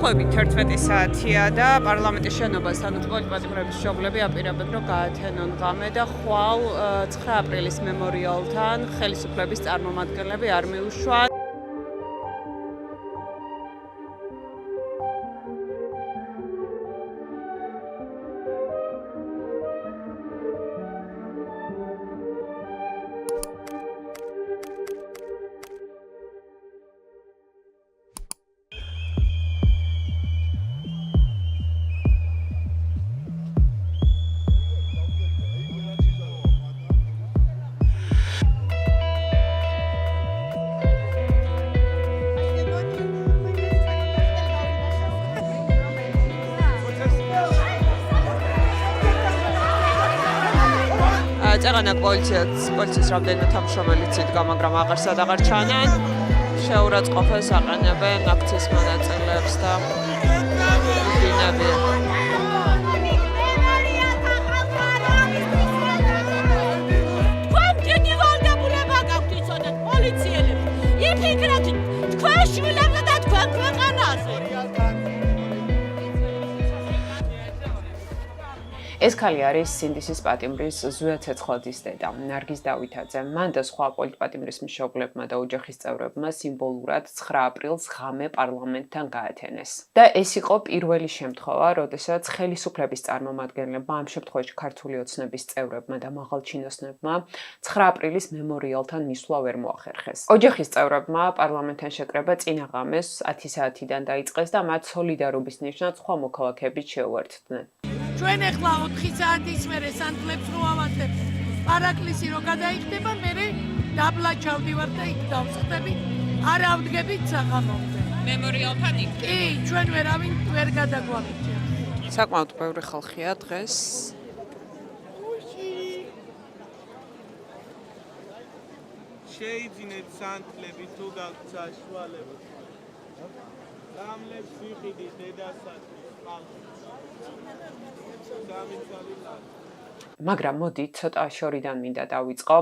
დაახლოებით 11 საათია და პარლამენტის შენობასთან პოლიტპატიმრების მშობლები აპირებენ, რომ გაათენონ ღამე და ხვალ 9 აპრილის მემორიალთან ხელისუფლების წარმომადგენლები არ მიუშვან. წეღანაკ პოლიციის რამდენიმე თანამშრომელიც იდგა, მაგრამ აღარსად აღარ ჩანან. შეურაცხყოფას აყენებენ აქციის მონაწილეებს და უბინებიან. თქვენ დიდი ვალდებულება გაქვთ იცოდეთ პოლიციელებს. იფიქრეთ თქვენ შვილებზე და თქვენ ქვეყანაზე. ეს ქალი არის სინდისის პატიმრის ზუია ცეცხლაძის დედა, ნარგიზ დავითაძე. მან და სხვა პოლიტპატიმრის მშობლებმა და ოჯახის წევრებმა სიმბოლურად 9 აპრილს ღამე პარლამენტთან გაათენეს. და ეს იყო პირველი შემთხვევა, როდესაც ხელისუფლების წარმომადგენლებმა, ამ შემთხვევაში ქართული ოცნების წევრებმა და მაღალჩინოსნებმა 9 აპრილის მემორიალთან მისვლა ვერ მოახერხეს. ოჯახის წევრებმა პარლამენტთან შეკრება წინა ღამეს 10 საათიდან დაიწყეს და მათ სოლიდარობის ნიშნად სხვა მოქალაქეებით შეუერთდნენ. ჩვენ ახლა 4 საათის მერე სანთლებს რო ავასებ პარაკლისი რო გადაიხდება, მერე დაბლა ჩავდივარ და იქ დავსხდები, არ ავდგებით საღამომდე. მემორიალთან იქ. კი, ჩვენ ვერავინ ვერ გადაგვამიჯერა. საკმაოდ ბევრი ხალხია დღეს. შეიძინეთ სანთლები თუ გაქვთ საშუალება. გამლებს ვიყიდით დედასათის ხალხს. მაგრამ მოდი ცოტა შორიდან მინდა დავიწყო.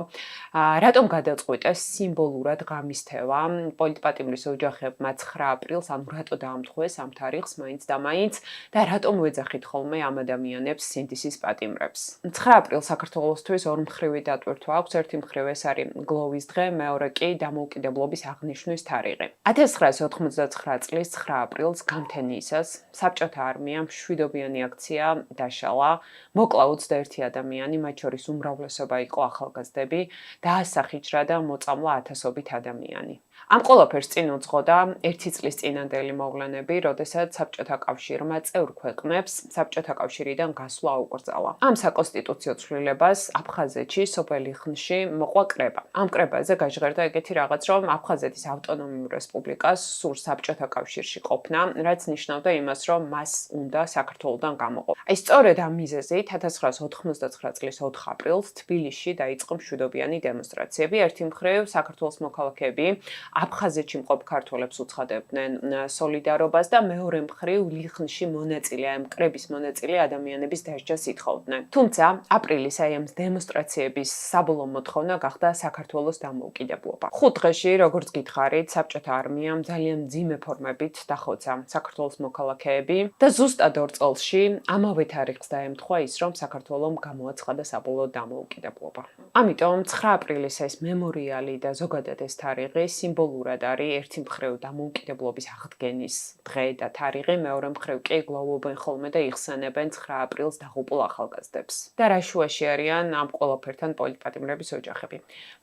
რატომ გადაწყვიტეს სიმბოლურად ღამისთევა პოლიტპატიმრის ოჯახებმა 9 აპრილს, ანუ რატო დაამთხოვეს ამ თარიღს მაინც და მაინც და რატომ უეძახით ხოლმე ამ ადამიანებს სინდისის პატიმრებს? 9 აპრილს საქართველოსთვის ორმხრივი დატვირთვა აქვს. ერთი მხრივ ეს არის გლოვის დღე, მეორე კი დამოუკიდებლობის აღნიშვნის თარიღი. 1989 წლის 9 აპრილს გამთენიისას საბჭოთა არმიამ მშვიდობიანი აქცია დაშალა. მოკლა 21 ადამიანი, მათ შორის უმრავლესობა იყო ახალგაზრდები, დაასახიჭრა და მოწამლა ათასობით ადამიანი. ამ ყველაფერს წინ უძღოდა 1 წლის წინანდელი მოვლენები, როდესაც საბჭოთა კავშირმა წევრ ქვეყნებს საბჭოთა კავშირიდან გასვლა აუკრძალა. ამ საკონსტიტუციო ცვლილებას აფხაზეთში სოფელ იხნში მოყვა კრება. ამ კრებაზე გაჟღერდა ეგეთი რაღაც, რომ აფხაზეთის ავტონომიურ რესპუბლიკას სურს საბჭოთა კავშირში ყოფნა, რაც ნიშნავდა იმას, რომ მას უნდა საქართველოდან გამოყოფა. აი სწორედ ამ მიზეზით 1989 წლის 4 აპრილს თბილისში დაიწყო მშვიდობიანი დემონსტრაციები. ერთი მხრივ საქართველოს მოქალაქეები აფხაზეთში მყოფ ქართველებს უცხადებდნენ სოლიდარობას და მეორე მხრივ ლიხნში მონაწილე, ამ კრების მონაწილე ადამიანების დასჯას ითხოვდნენ. თუმცა აპრილის აი ამ დემონსტრაციების საბოლოო მოთხოვნა გახდა საქართველოს დამოუკიდებლობა. 5 დღეში, როგორც გითხარით, საბჭოთა არმიამ ძალიან მძიმე ფორმებით დახოცა საქართველოს მოქალაქეები და ზუსტად 2 წელში ამავე თარიღს დაემთხვა ის, რომ საქართველომ გამოაცხადა საბოლოო დამოუკიდებლობა. ამიტომ 9 აპრილის ეს მემორიალი და ზოგადად ეს თარიღი სიმბოლურად არის ერთი მხრივ დამოუკიდებლობის აღდგენის დღე და თარიღი, მეორე მხრივ კი გლოვობენ ხოლმე და იხსენებენ 9 აპრილს დაღუპულ ახალგაზრდებს. და რა შუაში არიან ამ ყველაფერთან პოლიტპატიმრების ოჯახები.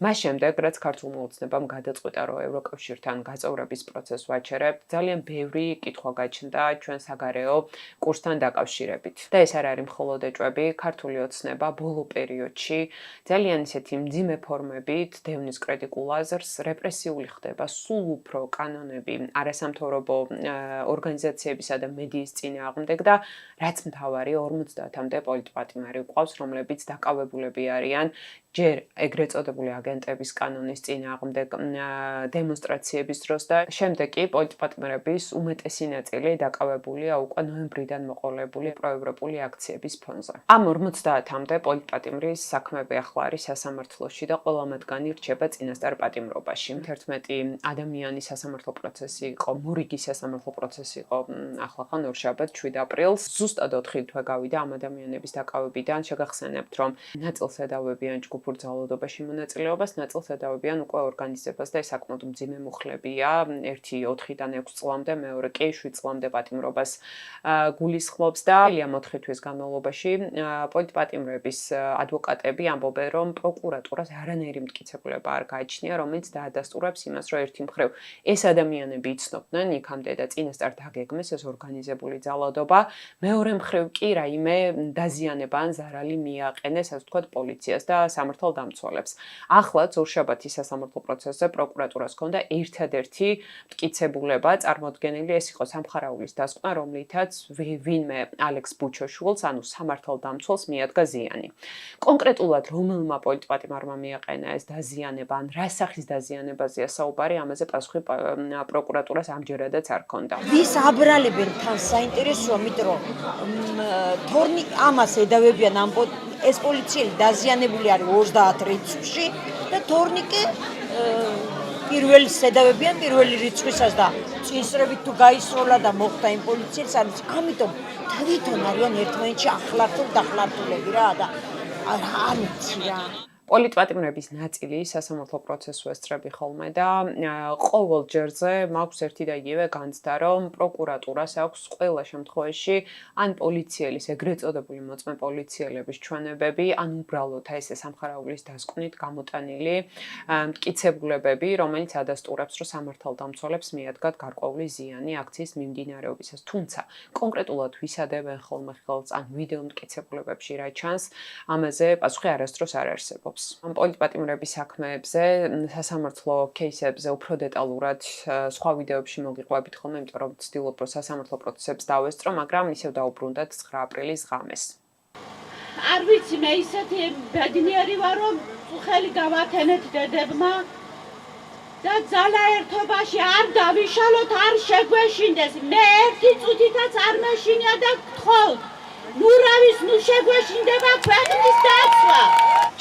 მას შემდეგ, რაც ქართულმა ოცნებამ გადაწყვიტა, რომ ევროკავშირთან გაწევრების პროცესს ვაჩერებთ, ძალიან ბევრი კითხვა გაჩნდა ჩვენ საგარეო კურსთან დაკავშირებით. და ეს არ არის მხოლოდ ეჭვები, ქართული ოცნება ბოლო პერიოდში ძალიან ისეთი მძიმე ფორმებით დევნის კრიტიკულ აზრს, რეპრესიული ხდება სულ უფრო კანონები არასამთავრობო ორგანიზაციებისა და მედიის წინააღმდეგ და რაც მთავარი 50-მდე პოლიტპატიმარი გვყავს, რომლებიც დაკავებულები არიან ჯერ ეგრეთ წოდებული აგენტების კანონის წინააღმდეგ დემონსტრაციების დროს და შემდეგ კი პოლიტპატიმრების უმეტესი ნაწილი დაკავებულია უკვე ნოემბრიდან მოყოლებული პროევროპული აქციების ფონზე. ამ 50-მდე პოლიტპატიმრის საქმეები ახლა არის სასამართლოში და ყველა მათგანი რჩება წინასწარ პატიმრობაში. 11 ადამიანის სასამართლო პროცესი იყო, მორიგი სასამართლო პროცესი იყო ახლახან ორშაბათ 7 აპრილს. ზუსტად 4 თვე გავიდა ამ ადამიანების დაკავებიდან. შეგახსენებთ, რომ ნაწილს ედავებიან ჯგუფურ ძალადობაში მონაწილეობას, ნაწილს ედავებიან უკვე ორგანიზებას და ეს საკმაოდ მძიმე მუხლებია. ერთი 4-დან 6 წლამდე, მეორე კი 7 წლამდე პატიმრობას გულისხმობს და 4 თვის განმავლობაში პოლიტპატიმრების ადვოკატები ამბობენ, რომ პროკურატურას არანაირი მტკიცებულება არ გააჩნია, რომელიც დაადასტურებს იმას, რომ ერთი მხრივ ეს ადამიანები იცნობდნენ იქამდე და წინასწარ დაგეგმეს ეს ორგანიზებული ძალადობა, მეორე მხრივ კი რაიმე დაზიანება ან ზარალი მიაყენეს, ასე ვთქვათ, პოლიციას და სამართალდამცველებს. ახლაც ორშაბათის სასამართლო პროცესზე პროკურატურას ჰქონდა ერთადერთი მტკიცებულება წარმოდგენილი, ეს იყო სამხარაულის დასკვნა, რომლითაც ვინმე ალექს ბუჩოშვილს, ანუ სამართალდამცველს მიადგა ზიანი. კონკრეტულად რომელმა პოლიტპატიმარმა მიაყენა ეს დაზიანება, ან რა სახის დაზიანებაზეა საუბარი, ამაზე პასუხი პროკურატურას ამჯერადაც არ ჰქონდა. ვის აბრალებენ თან საინტერესოა, იმიტომ რომ თორნი ამას ედავებიან ამ ეს პოლიციელი დაზიანებული არის 30 რიცხვში და თორნიკე პირველს ედავებიან პირველი რიცხვისას და წინსრებით თუ გაისროლა და მოხდა იმ პოლიციელს არის. ამიტომ თვითონ არიან ერთმანეთში ახლართულები რა და არ ვიცი რა. პოლიტპატიმრების ნაწილი სასამართლო პროცესს ესწრები ხოლმე და ყოველ ჯერზე მაქვს ერთი და იგივე განცდა, რომ პროკურატურას აქვს ყველა შემთხვევაში ან პოლიციელის ეგრეთ წოდებული მოწმე პოლიციელების ჩვენებები, ან უბრალოდ ესე სამხარაულის დასკვნით გამოტანილი მტკიცებულებები, რომელიც ადასტურებს, რომ სამართალდამცველებს მიადგათ გარკვეული ზიანი აქციის მიმდინარეობისას. თუმცა კონკრეტულად ვისადებენ ხოლმე ხელს ან ვიდეო მტკიცებულებებში რა ჩანს, ამაზე პასუხი არასდროს არ არსებობს. ამ პოლიტპატიმრების საქმეებზე, სასამართლო кейსებზე უფრო დეტალურად სხვა ვიდეოებში მოგიყვებით ხოლმე, იმიტომ რომ ვცდილობ, რომ სასამართლო პროცესებს დავესწრო, მაგრამ ისევ დაუბრუნდათ 9 აპრილის ღამეს. არ ვიცი, მე ისეთი ბედნიერი ვარ, რომ ხელი გავათენეთ დედებმა და ძალა ერთობაში არ დავიშალოთ, არ შეგვეშინდეს. მე ერთი წუთითაც არ მეშინია და გთხოვთ. ნურავის ნუ შეგვეშინდება ქვეყნის დაცვა.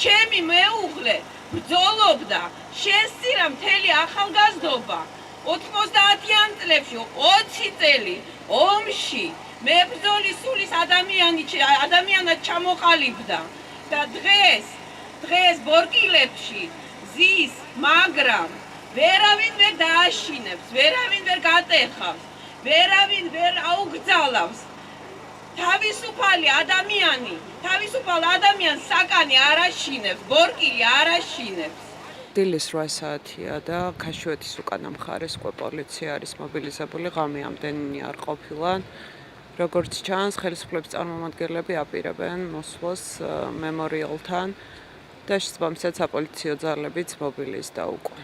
ჩემი მეუღლე ბრძოლობდა, შესწირა მთელი ახალგაზრდობა. 90-იან წლებში 20 წელი ომში მებრძოლის სულის ადამიანად ჩამოყალიბდა და დღეს ბორკილებში ზის, მაგრამ ვერავინ ვერ დააშინებს, ვერავინ ვერ გატეხავს, ვერავინ ვერ აუგზალავს. თავისუფალ ადამიანს საკანი არ აშინებს, ბორკილი არ აშინებს. დილის 8 საათია და ქაშვეთის უკანა მხარეს უკვე პოლიცია არის მობილიზებული, ღამე ამდენი არ ყოფილან. როგორც ჩანს, ხელისუფლების წარმომადგენლები აპირებენ მოსვლას მემორიალთან და შესაბამისად საპოლიციო ძალებიც მობილიზდა უკვე.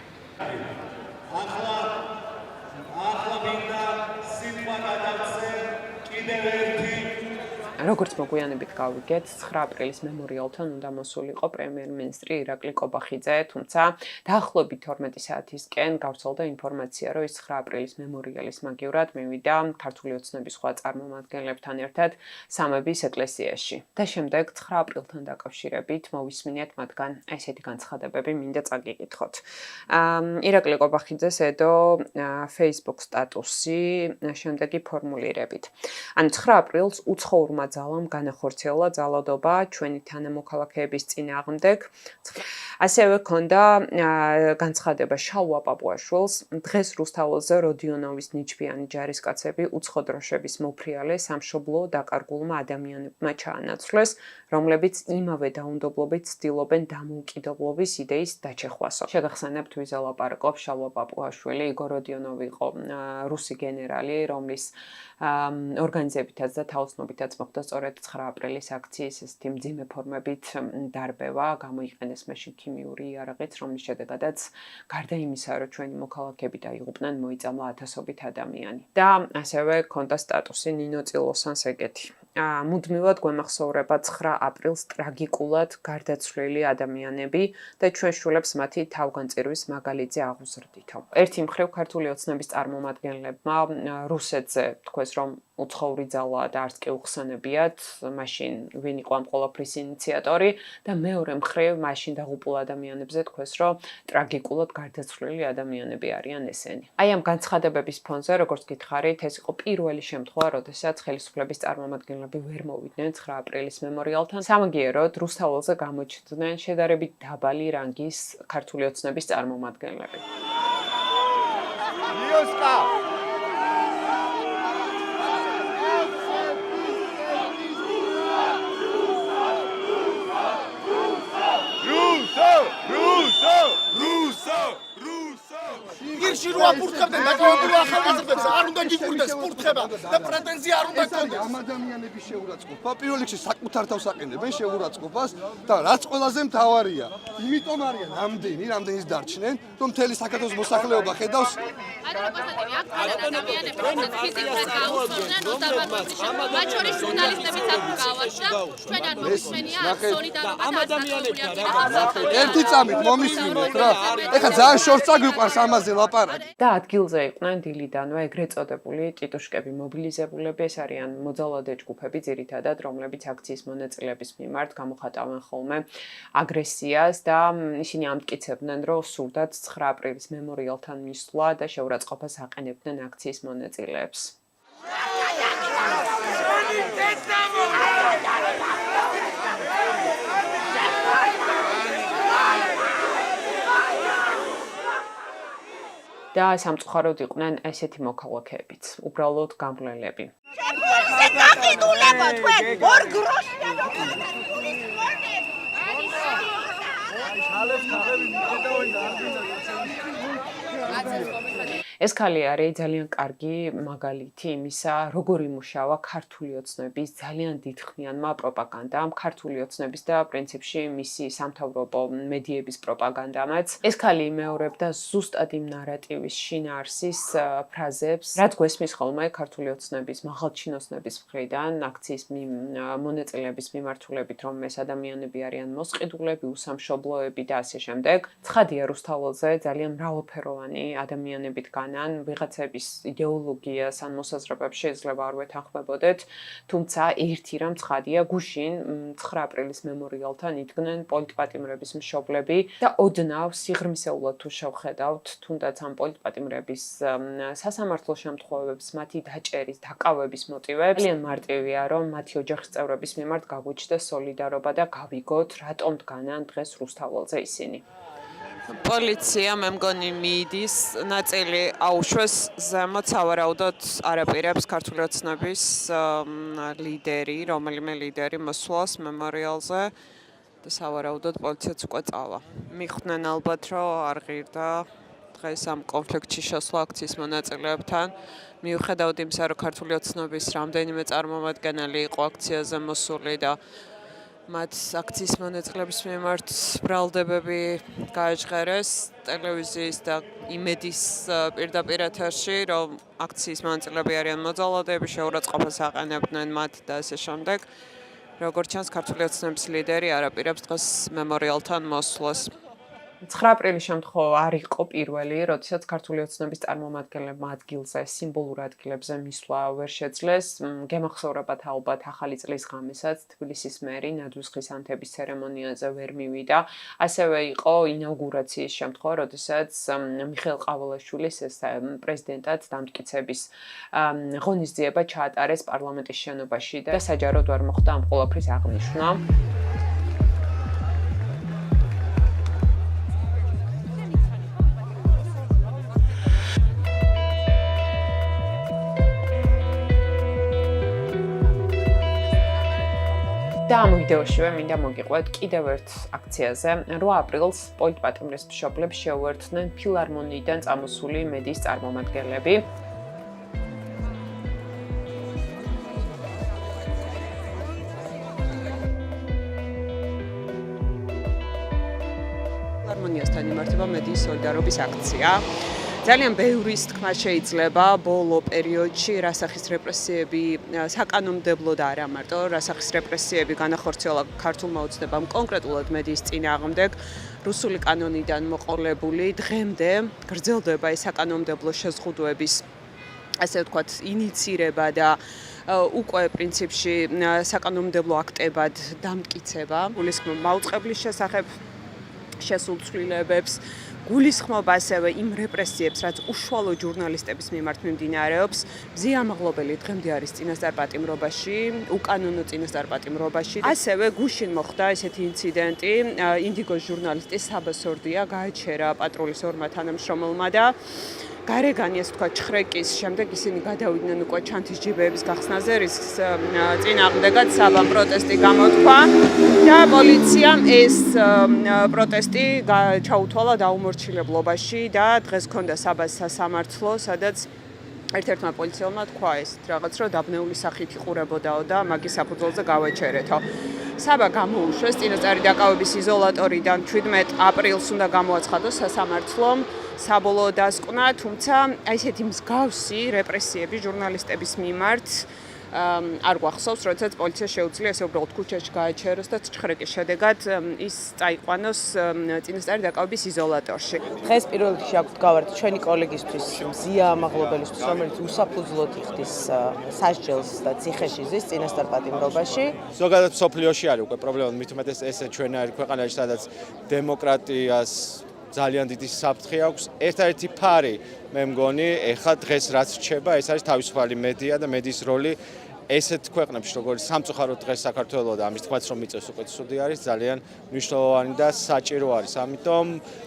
ახლა მინდა სიტყვა გადავცე კიდევ ერთი როგორც მოგვიანებით გავიგეთ, 9 აპრილის მემორიალთან უნდა მოსულიყო პრემიერ-მინისტრი ირაკლი კობახიძე, თუმცა დაახლოებით 12 საათისკენ გავრცელდა ინფორმაცია, რომ ის 9 april's მემორიალის მაგივრად მივიდა ქართული ოცნების სხვა წარმომადგენლებთან ერთად სამების ეკლესიაში. და შემდეგ 9 აპრილთან დაკავშირებით მოვისმინეთ მათგან ესეთი განცხადებები, მინდა წაგიკითხოთ. ირაკლი კობახიძეს ედო Facebook სტატუსი შემდეგი ფორმულირებით. ანუ 9 აპრილს უცხოურმა ძალამ განახორციელა ძალადობა ჩვენი თანამოქალაქეების წინააღმდეგ. ასევე ქონდა განცხადება შალვა პაპუაშვილს, დღეს რუსთაველზე როდიონოვის ნიჩბიანი ჯარისკაცები უცხო დროშების მოფრიალე სამშობლო დაკარგულმა ადამიანებმა ჩაანაცვლეს, რომლებიც იმავე დაუნდობლობით ცდილობენ დამოუკიდებლობის იდეის დაჩეხვასო. შეგახსენებთ, ვიზე ლაპარაკობს შალვა პაპუაშვილი, იგორ როდიონოვი იყო რუსი გენერალი, რომლის ორგანიზებითაც და თაოსნობითაც მოხდა სწორედ 9 აპრილის აქციის ესეთი მძიმე ფორმებით დარბევა, გამოიყენეს მაშინ ქიმიური იარაღიც, რომლის შედეგადაც გარდა იმისა, რომ ჩვენი მოქალაქეები დაიღუპნენ, მოიწამლა ათასობით ადამიანი. და ასევე ქონდა სტატუსი ნინო წილოსანს ეგეთი. მუდმივად გვემახსოვრება 9 აპრილს ტრაგიკულად გარდაცვლილი ადამიანები და ჩვენ შულებს მათი თავგანწირვის მაგალითზე აღვზრდითო. ერთი მხრივ ქართული ოცნების წარმომადგენლებმა რუსეთზე თქვეს რომ უცხოური ძალაა და არც კი უხსენებიათ, მაშინ ვინ იყო ამ ყველაფრის ინიციატორი და მეორე მხრივ მაშინ დაღუპულ ადამიანებზე თქვეს რომ ტრაგიკულად გარდაცვლილი ადამიანები არიან ესენი. აი ამ განცხადებების ფონზე, როგორც გითხარით, ეს იყო პირველი შემთხვევა, როდესაც ხელისუფლების წარმომადგენლები ვერ მოვიდნენ 9 აპრილის მემორიალთან. სამაგიეროდ რუსთაველზე გამოჩნდნენ შედარებით დაბალი რანგის ქართული ოცნების წარმომადგენლები. გირში რო აფურთხებდნენ დაკავებულ ახალგაზრდებს არ უნდა გიგურდეს ფურთხება და პრეტენზია არ უნდა გქონდეს ამ ადამიანების შეურაცხყოფა პირველ რიგში საკუთარ თავს აყენებენ შეურაცხყოფას და რაც ყველაზე მთავარია იმიტომ არიან რამდენის დარჩნენ რომ მთელი საქართველოს მოსახლეობა ხედავს მათ შორის ჟურნალისტებიც აქ გავარდა ჩვენ არ მომისმენია სოლიდარობა ერთი წამით მომისმინეთ რა ეხლა ძალიან შორს წაგვიყვანს ამაზე და ადგილზე იყვნენ დილიდანვე ეგრეთ წოდებული ტიტუშკები მობილიზებულები, ეს არიან მოძალადე ჯგუფები ძირითადად, რომლებიც აქციის მონაწილეების მიმართ გამოხატავენ ხოლმე აგრესიას და ისინი ამტკიცებდნენ, რომ სურდათ 9 აპრილის მემორიალთან მისვლა და შეურაცხყოფას აყენებდნენ აქციის მონაწილეებს. და სამწუხაროდ იყვნენ ესეთი მოქალაქეებიც, უბრალოდ გამგვლელები. შენ გაყიდულება თქვენ ორ გროში და ეს ხალი არის ძალიან კარგი მაგალითი იმისა, როგორ იმუშავა ქართული ოცნების ძალიან დიდხნიანმა პროპაგანდამ, ქართული ოცნების და პრინციპში მისი სამთავრობო მედიების პროპაგანდამაც. ეს ხალი იმეორებდა ზუსტად იმ ნარატივის შინაარსის ფრაზებს, რაც გვესმის ხოლმე ქართული ოცნების მაღალჩინოსნების მხრიდან, აქციის მონაწილეების მიმართულებით, რომ ეს ადამიანები არიან მოსყიდულები, უსამშობლოები და ასე შემდეგ. ცხადია რუსთაველზე ძალიან მრავალფეროვანი ადამიანებით ვიღაცების იდეოლოგიას ან მოსაზრებებს შეიძლება არ ვეთანხმებოდეთ, თუმცა ერთი რამ ცხადია, გუშინ 9 აპრილის მემორიალთან იდგნენ პოლიტპატიმრების მშობლები და ოდნავ სიღრმისეულად თუ შევხედავთ, თუნდაც ამ პოლიტპატიმრების სასამართლო შემთხვევებს, მათი დაჭერის, დაკავების მოტივებს, ძალიან მარტივია, რომ მათი ოჯახის წევრების მიმართ გაგვიჩნდეს სოლიდარობა და გავიგოთ, რატომ დგანან დღეს რუსთაველზე ისინი. პოლიცია მე მგონი მიდის ნაწილი აუშვეს ზემოთ სავარაუდოდ არაპირებს ქართული ოცნების ლიდერი, რომელიმე ლიდერი მოსვლას მემორიალზე და სავარაუდოდ პოლიციაც უკვე წავა. მიხვდნენ ალბათ, რომ არ ღირდა დღეს ამ კონფლიქტში შესვლა აქციის მონაწილეებთან. მიუხედავად იმისა, რომ ქართული ოცნების რამდენიმე წარმომადგენელი იყო აქციაზე მოსული და მათ აქციის მონაწილეების მიმართ ბრალდებები გაეჟღერეს ტელევიზიის და იმედის პირდაპირ ეთერში, რომ აქციის მონაწილეები არიან მოძალადეები, შეურაცხყოფას აყენებდნენ მათ და ასე შემდეგ. როგორც ჩანს, ქართული ოცნების ლიდერი არაპირებს დღეს მემორიალთან მოსვლას. 9 აპრილის შემთხვევა არ იყო პირველი, როდესაც ქართული ოცნების წარმომადგენლებმა ადგილზე, სიმბოლურ ადგილებზე მისვლა ვერ შეძლეს. გემახსოვრებათ ალბათ ახალი წლის ღამესაც თბილისის მერი ნადვისხის ანთების ცერემონიაზე ვერ მივიდა. ასევე იყო ინაუგურაციის შემთხვევა, როდესაც მიხეილ ყავალაშვილის ეს პრეზიდენტად დამტკიცების ღონისძიება ჩაატარეს პარლამენტის შენობაში და საჯაროდ ვერ მოხდა ამ ყველაფრის აღნიშვნა. და ამ ვიდეოშივე მინდა მოგიყვეთ კიდევ ერთ აქციაზე. 8 აპრილს პოლიტპატიმრის მშობლებს შეუერთდნენ ფილარმონიიდან წამოსული მედიის წარმომადგენლები. ფილარმონიასთან იმართება მედიის სოლიდარობის აქცია. ძალიან ბევრის თქმა შეიძლება ბოლო პერიოდში რასახის რეპრესიები საკანონმდებლო და არა მარტო რასახის რეპრესიები განახორციელა ქართულმა ოცნებამ კონკრეტულად მედიის წინააღმდეგ რუსული კანონიდან მოყოლებული დღემდე გრძელდება ეს საკანონმდებლო შეზღუდვების ასე ვთქვათ ინიცირება და უკვე პრინციპში საკანონმდებლო აქტებად დამტკიცება გულისხმობ მაუწყებლის შესახებ შესულ ცვლილებებს გულისხმობ ასევე იმ რეპრესიებს, რაც უშუალო ჟურნალისტების მიმართ მიმდინარეობს. მზიამაღლობელი დღემდე არის წინასწარ-პატიმრობაში, უკანონო წინასწარ-პატიმრობაში. ასევე გუშინ მოხდა ესეთი ინციდენტი, ინდიგოს ჟურნალისტი საბა სორდია გააჩერა პატრულის ორმა თანამშრომელმა და გარეგანი ეს თქვა ჩხრეკის შემდეგ ისინი გადავიდნენ უკვე ჩანთის ჯიბეების გახსნაზე, რის წინააღმდეგაც საბამ პროტესტი გამოთქვა და პოლიციამ ეს პროტესტი ჩაუთვალა დაუმორჩილებლობაში და დღეს ჰქონდა საბას სასამართლო, სადაც ერთ-ერთმა პოლიციელმა თქვა ეს რაღაც რომ დაბნეული სახით იყურებოდაო და მაგის საფუძველზე გავაჩერეთო. საბა გამოუშვეს წინასწარი დაკავების იზოლატორიდან 17 აპრილს უნდა გამოაცხადოს სასამართლომ საბოლოო დასკვნა, თუმცა ესეთი მსგავსი რეპრესიები ჟურნალისტების მიმართ არ გვახსოვს, როდესაც პოლიცია შეუძლია ესე უბრალოდ ქუჩაში გააჩეროს და ჩხრეკის შედეგად ის წაიყვანოს წინასწარი დაკავების იზოლატორში. დღეს პირველ რიგში აქვთ გავართ ჩვენი კოლეგისთვის მზია ამაღლობელისთვის, რომელიც უსაფუძვლოდ იხდის სასჯელს და ციხეში ზის წინასწარ-პატიმრობაში. ზოგადად სოფლიოში არის უკვე პრობლემა, მით უმეტეს ესე ჩვენაირი ქვეყანაში, სადაც დემოკრატიას ძალიან დიდი საფრთხე აქვს. ერთადერთი ფარი მე მგონი, ეხლა დღეს რაც რჩება, ეს არის თავისუფალი მედია და მედიის როლი ესეთ ქვეყნებში, როგორც სამწუხაროდ დღეს საქართველო და ამის თქმაც რომ მიწევს უკვე ცუდი არის, ძალიან მნიშვნელოვანი და საჭირო არის. ამიტომ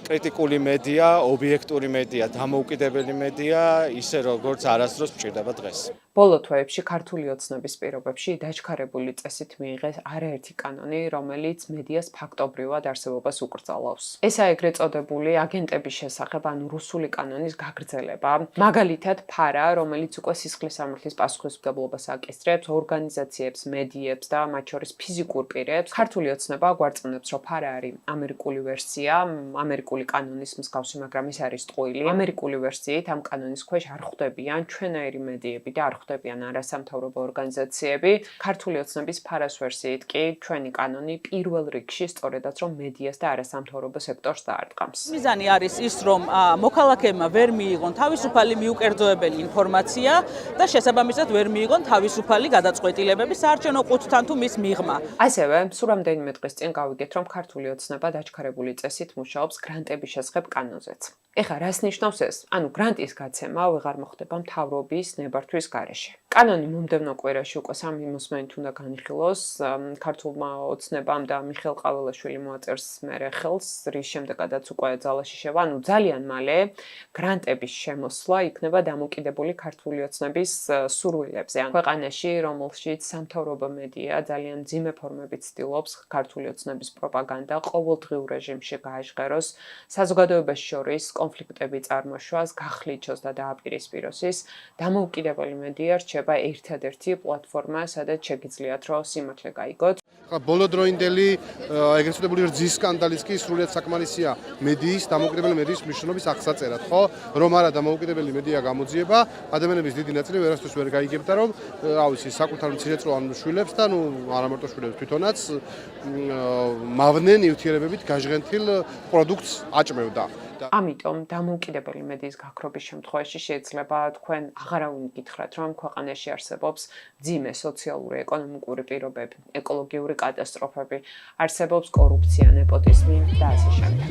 კრიტიკული მედია, ობიექტური მედია, დამოუკიდებელი მედია, ისე როგორც არასდროს მჭირდება დღეს. ბოლო თვეებში ქართული ოცნების პირობებში დაჩქარებული წესით მიიღეს არაერთი კანონი, რომელიც მედიას ფაქტობრივად არსებობას უკრძალავს. ესაა ეგრეთ წოდებული აგენტების შესახებ, ანუ რუსული კანონის გაგრძელება. მაგალითად, ფარა, რომელიც უკვე სისხლისამართლის პასუხისმგებლობას აკისრებს ორგანიზაციებს, მედიებს და მათ შორის ფიზიკურ პირებს. ქართული ოცნება გვარწმუნებს, რომ ფარა არის ამერიკული ვერსია, ამერიკული კანონის მსგავსი, მაგრამ ის არის ტყუილი. ამერიკული ვერსიით ამ კანონის ქვეშ არ ხვდებიან ჩვენაირი მედიები და არ ხვდებიან არასამთავრობო ორგანიზაციები. ქართული ოცნების ფარას ვერსიით კი ჩვენი კანონი პირველ რიგში სწორედაც რომ მედიას და არასამთავრობო სექტორს დაარტყამს. მიზანი არის ის, რომ მოქალაქეებმა ვერ მიიღონ თავისუფალი მიუკერძოებელი ინფორმაცია და შესაბამისად ვერ მიიღონ თავისუფალი გადაწყვეტილებები საარჩევნო ყუთთან თუ მის მიღმა. ასევე, სულ რამდენიმე დღის წინ გავიგეთ, რომ ქართული ოცნება დაჩქარებული წესით მუშაობს გრანტების შესახებ კანონზეც. ეხლა რას ნიშნავს ეს? ანუ გრანტის გაცემა ვეღარ მოხდება მთავრობის ნებართვის გარეშე. კანონი მომდევნო კვირაში უკვე 3 მოსმენით უნდა განიხილოს. ქართულმა ოცნებამ და მიხეილ ყაველაშვილი მოაწერს მერე ხელს, რის შემდეგაც უკვე ძალაში შევა. ანუ ძალიან მალე გრანტების შემოსვლა იქნება დამოკიდებული ქართული ოცნების სურვილებზე. ან ქვეყანაში, რომელშიც სამთავრობო მედია ძალიან მძიმე ფორმებით ცდილობს ქართული ოცნების პროპაგანდა ყოველდღიურ რეჟიმში გააჟღეროს, საზოგადოებას შორის კონფლიქტები წარმოშვას, გახლიჩოს და დააპირისპიროს ის, დამოუკიდებელი მედია რჩება ერთადერთი პლატფორმა, სადაც შეგიძლიათ რომ სიმართლე გაიგოთ. ბოლოდროინდელი ეგრეთ წოდებული რძის სკანდალის კი სრულიად საკმარისია მედიის, დამოუკიდებელი მედიის მნიშვნელობის აღსაწერად, ხო? რომ არა დამოუკიდებელი მედია გამოძიება, ადამიანების დიდი ნაწილი ვერასდროს ვერ გაიგებდა, რომ რავი, საკუთარ მცირეწლოვან შვილებს და არა მარტო შვილებს, თვითონაც მავნე ნივთიერებებით გაჟღენთილ პროდუქტს აჭმევდა. ამიტომ დამოუკიდებელი მედიის გაქრობის შემთხვევაში შეიძლება თქვენ აღარავინ გითხრათ, რომ ქვეყანაში არსებობს მძიმე სოციალური, ეკონომიკური პირობები, ეკოლოგიური კატასტროფები, არსებობს კორუფცია, ნეპოტიზმი და ასე შემდეგ.